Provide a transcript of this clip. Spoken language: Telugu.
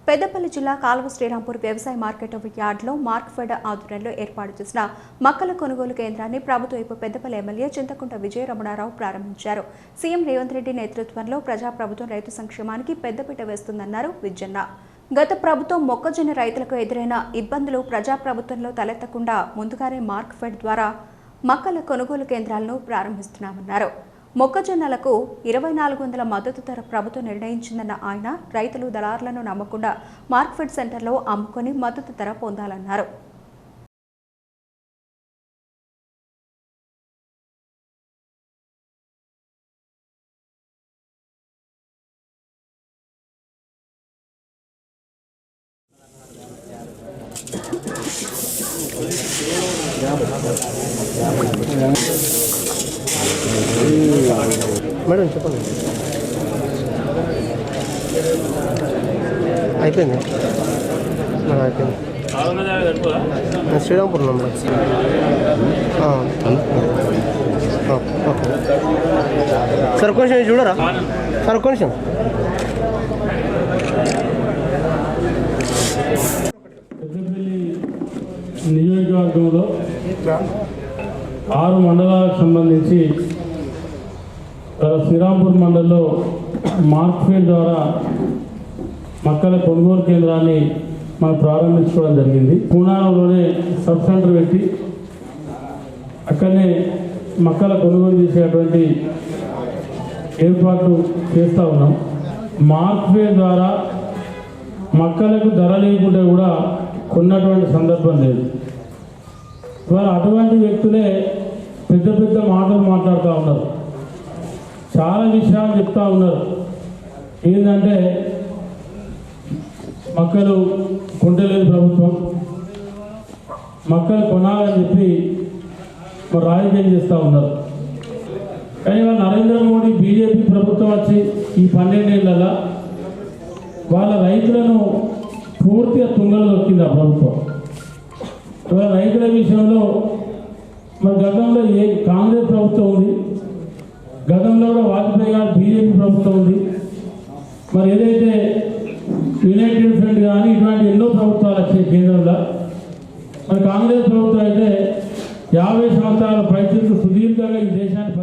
పెద్దపల్లి జిల్లా కాలువ శ్రీరాంపూర్ వ్యవసాయ మార్కెట్ యార్డ్లో మార్క్ఫెడ్ ఆధ్వర్యంలో ఏర్పాటు చేసిన మొక్కల కొనుగోలు కేంద్రాన్ని ప్రభుత్వ పెద్దపల్లి ఎమ్మెల్యే చింతకుంట విజయరమణారావు ప్రారంభించారు. సీఎం రేవంత్ రెడ్డి నేతృత్వంలో ప్రజాప్రభుత్వం రైతు సంక్షేమానికి పెద్దపీట వేస్తుందన్నారు విజయన్న. గత ప్రభుత్వం మొక్కజొన్న రైతులకు ఎదురైన ఇబ్బందులు ప్రజాప్రభుత్వంలో తలెత్తకుండా ముందుగానే మార్క్ఫెడ్ ద్వారా మొక్కల కొనుగోలు కేంద్రాలను ప్రారంభిస్తున్నామన్నారు. మొక్కజొన్నలకు 2400 మద్దతు ధర ప్రభుత్వం నిర్ణయించిందన్న ఆయన రైతులు దళారులను నమ్మకుండా మార్క్ఫెడ్ సెంటర్లో అమ్ముకొని మద్దతు ధర పొందాలన్నారు. మేడం చెప్పండి. అయిపోయింది అయిపోయింది శ్రీరాంపూర్ ఓకే. సార్ ఒక నిమిషం చూడరా సార్, ఒక నిమిషం. పెద్దపల్లి నియోజకవర్గంలో 6 మండలాలకు సంబంధించి శ్రీరాంపూర్ మండలంలో మార్క్ఫెడ్ ద్వారా మొక్కల కొనుగోలు కేంద్రాన్ని మనం ప్రారంభించుకోవడం జరిగింది. పూనాలోనే సబ్ సెంటర్ పెట్టి అక్కడనే మొక్కల కొనుగోలు చేసేటువంటి ఏర్పాట్లు చేస్తూ ఉన్నాం. మార్క్ఫెడ్ ద్వారా మొక్కలకు ధర లేకుంటే కూడా కొన్నటువంటి సందర్భం లేదు. ఇవాళ అటువంటి వ్యక్తులే పెద్ద పెద్ద మాటలు మాట్లాడుతూ ఉన్నారు, చాలా విషయాలు చెప్తా ఉన్నారు. ఏంటంటే మొక్కలు కొంటలేదు ప్రభుత్వం, మొక్కలు కొనాలని చెప్పి రాజకీయం చేస్తూ ఉన్నారు. కానీ నరేంద్ర మోడీ బీజేపీ ప్రభుత్వం వచ్చి ఈ 12 ఏళ్ళ వాళ్ళ రైతులను పూర్తిగా తుంగలు దొక్కింది ఆ ప్రభుత్వం. ఇవాళ రైతుల విషయంలో మరి గతంలో కాంగ్రెస్ ప్రభుత్వం ఉంది, గతంలో కూడా వాజ్పేయి గారు బీజేపీ ప్రభుత్వం ఉంది. మరి ఏదైతే యునైటెడ్ ఫ్రంట్ కానీ ఇటువంటి ఎన్నో ప్రభుత్వాలు వచ్చాయి కేంద్రంలో. మరి కాంగ్రెస్ ప్రభుత్వం అయితే 50 సంవత్సరాల పైచలకు సుదీర్ఘంగా ఈ దేశాన్ని